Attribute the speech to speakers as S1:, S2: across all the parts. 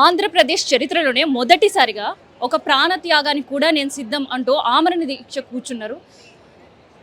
S1: ఆంధ్రప్రదేశ్ చరిత్రలోనే మొదటిసారిగా ఒక ప్రాణత్యాగానికి కూడా నేను సిద్ధం అంటూ ఆమరణ దీక్ష కూర్చున్నారు.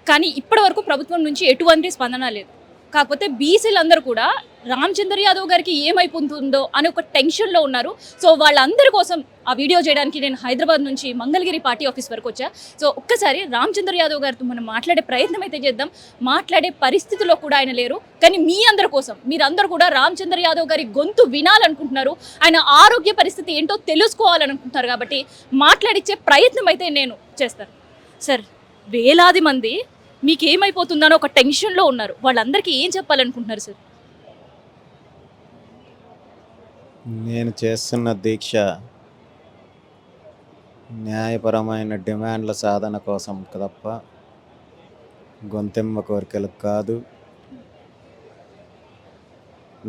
S1: కానీ ఇప్పటి వరకు ప్రభుత్వం నుంచి ఎటువంటి స్పందన లేదు. కాకపోతే బీసీలందరూ కూడా రామచంద్ర యాదవ్ గారికి ఏమైపోతుందో అని ఒక టెన్షన్లో ఉన్నారు. సో వాళ్ళందరి కోసం ఆ వీడియో చేయడానికి నేను హైదరాబాద్ నుంచి మంగళగిరి పార్టీ ఆఫీస్ వరకు వచ్చా. సో ఒక్కసారి రామచంద్ర యాదవ్ గారితో మనం మాట్లాడే ప్రయత్నం అయితే చేద్దాం. మాట్లాడే పరిస్థితిలో కూడా ఆయన లేరు. కానీ మీ అందరి కోసం మీరందరూ కూడా రామచంద్ర యాదవ్ గారి గొంతు వినాలనుకుంటున్నారు. ఆయన ఆరోగ్య పరిస్థితి ఏంటో తెలుసుకోవాలనుకుంటున్నారు. కాబట్టి మాట్లాడిచ్చే ప్రయత్నం అయితే నేను చేస్తాను. సార్, వేలాది మంది మీకు ఏమైపోతుందనో ఒక టెన్షన్లో ఉన్నారు. వాళ్ళందరికీ ఏం చెప్పాలనుకుంటున్నారు సార్?
S2: నేను చేస్తున్న దీక్ష న్యాయపరమైన డిమాండ్ల సాధన కోసం తప్ప గొంతెమ్మ కోరికలకు కాదు.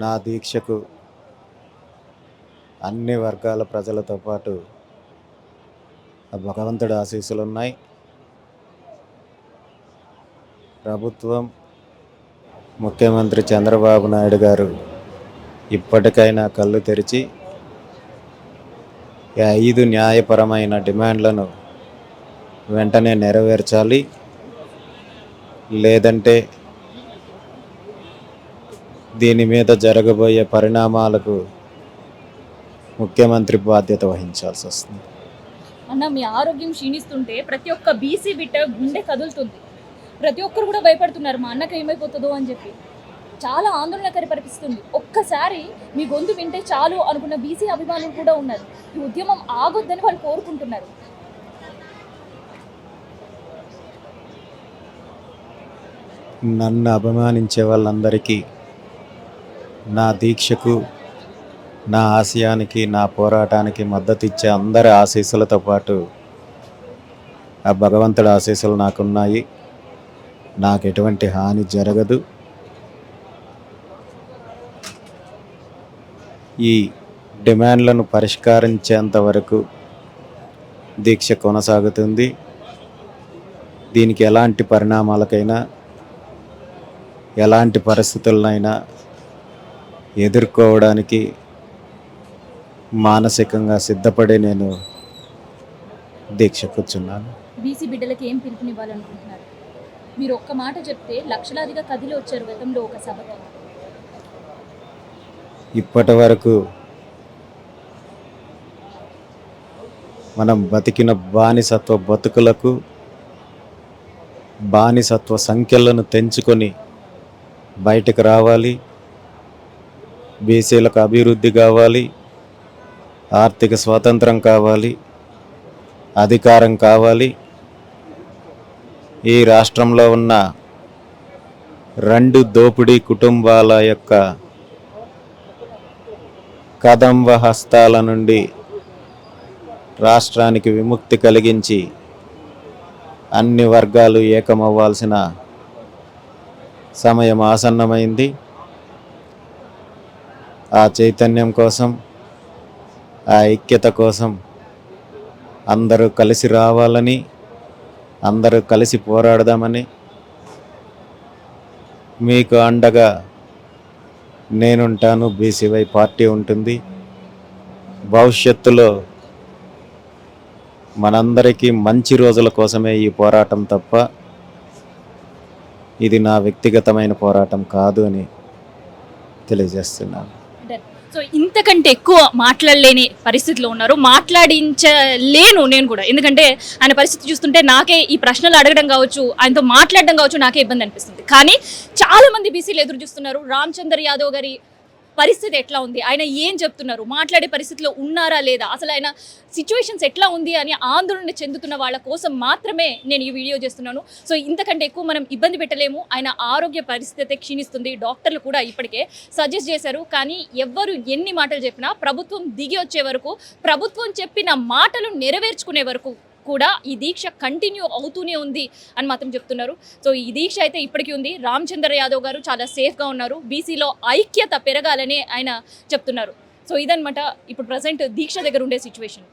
S2: నా దీక్షకు అన్ని వర్గాల ప్రజలతో పాటు ఆ భగవంతుడి ఆశీస్సులు ఉన్నాయి. ప్రభుత్వం, ముఖ్యమంత్రి చంద్రబాబు నాయుడు గారు ఇప్పటికైనా కళ్ళు తెరిచి 5 న్యాయపరమైన డిమాండ్లను వెంటనే నెరవేర్చాలి. లేదంటే దీని మీద జరగబోయే పరిణామాలకు ముఖ్యమంత్రి బాధ్యత వహించాల్సి వస్తుంది.
S1: అన్న, మీ ఆరోగ్యం క్షీణిస్తుంటే ప్రతి ఒక్క బీసీ బిడ్డ గుండె కదులుతుంది. ప్రతి ఒక్కరు కూడా భయపడుతున్నారు మా అన్నకి ఏమైపోతుందో అని చెప్పి. చాలా ఆందోళనకరి పరిపిస్తుంది. ఒక్కసారి మీ గొంతు వింటే చాలు అనుకున్న బీసీ అభిమానులు కూడా ఉన్నారు. ఈ ఉద్యమం ఆగొద్దని వాళ్ళు కోరుకుంటున్నారు.
S2: నన్ను అభిమానించే వాళ్ళందరికీ, నా దీక్షకు, నా ఆశయానికి, నా పోరాటానికి మద్దతు ఇచ్చే అందరి ఆశీస్సులతో పాటు ఆ భగవంతుడి ఆశీస్సులు నాకున్నాయి. నాకు ఎటువంటి హాని జరగదు. ఈ డిమాండ్లను పరిష్కరించేంత వరకు దీక్ష కొనసాగుతుంది. దీనికి ఎలాంటి పరిణామాలకైనా, ఎలాంటి పరిస్థితులనైనా ఎదుర్కోవడానికి మానసికంగా సిద్ధపడి నేను దీక్ష కూర్చున్నాను.
S1: బీసీ బిడ్డలకి ఏం పిలుపునివ్వాలనుకుంటున్నారు? మీరు ఒక్క మాట చెప్తే లక్షలాదిగా కదిలి వచ్చారు గతంలో ఒక సభకి.
S2: ఇప్పటి వరకు మనం బతికిన బానిసత్వ బతుకులకు, బానిసత్వ సంఖ్యలను తెంచుకొని బయటకు రావాలి. బీసీలకు అభివృద్ధి కావాలి, ఆర్థిక స్వాతంత్రం కావాలి, అధికారం కావాలి. ఈ రాష్ట్రంలో ఉన్న 2 దోపిడీ కుటుంబాల యొక్క కదంబ హస్తాల నుండి రాష్ట్రానికి విముక్తి కలిగించి అన్ని వర్గాలు ఏకమవ్వాల్సిన సమయం ఆసన్నమైంది. ఆ చైతన్యం కోసం, ఆ ఐక్యత కోసం అందరూ కలిసి రావాలని, అందరూ కలిసి పోరాడదామని, మీకు అండగా నేనుంటాను. బీసీవై పార్టీ ఉంటుంది. భవిష్యత్తులో మనందరికీ మంచి రోజుల కోసమే ఈ పోరాటం తప్ప ఇది నా వ్యక్తిగతమైన పోరాటం కాదు అని తెలియజేస్తున్నాను.
S1: సో ఇంతకంటే ఎక్కువ మాట్లాడలేని పరిస్థితిలో ఉన్నారు. మాట్లాడించలేను నేను కూడా. ఎందుకంటే ఆయన పరిస్థితి చూస్తుంటే నాకే ఈ ప్రశ్నలు అడగడం కావచ్చు, ఆయనతో మాట్లాడడం కావచ్చు, నాకే ఇబ్బంది అనిపిస్తుంది. కానీ చాలామంది బీసీలు ఎదురు చూస్తున్నారు. రామచంద్ర యాదవ్ గారి పరిస్థితి ఎట్లా ఉంది, ఆయన ఏం చెప్తున్నారు, మాట్లాడే పరిస్థితిలో ఉన్నారా లేదా, అసలు ఆయన సిచ్యువేషన్స్ ఎట్లా ఉంది అని ఆందోళన చెందుతున్న వాళ్ళ కోసం మాత్రమే నేను ఈ వీడియో చేస్తున్నాను. సో ఇంతకంటే ఎక్కువ మనం ఇబ్బంది పెట్టలేము. ఆయన ఆరోగ్య పరిస్థితి క్షీణిస్తుంది. డాక్టర్లు కూడా ఇప్పటికే సజెస్ట్ చేశారు. కానీ ఎవ్వరు ఎన్ని మాటలు చెప్పినా ప్రభుత్వం దిగి వచ్చే వరకు, ప్రభుత్వం చెప్పిన మాటలు నెరవేర్చుకునే వరకు కూడా ఈ దీక్ష కంటిన్యూ అవుతూనే ఉంది అని మాత్రం చెప్తున్నారు. సో ఈ దీక్ష అయితే ఇప్పటికీ ఉంది. రామచంద్ర యాదవ్ గారు చాలా సేఫ్గా ఉన్నారు. బీసీలో ఐక్యత పెరగాలని ఆయన చెప్తున్నారు. సో ఇదనమాట ఇప్పుడు ప్రజెంట్ దీక్ష దగ్గర ఉండే సిచ్యువేషన్.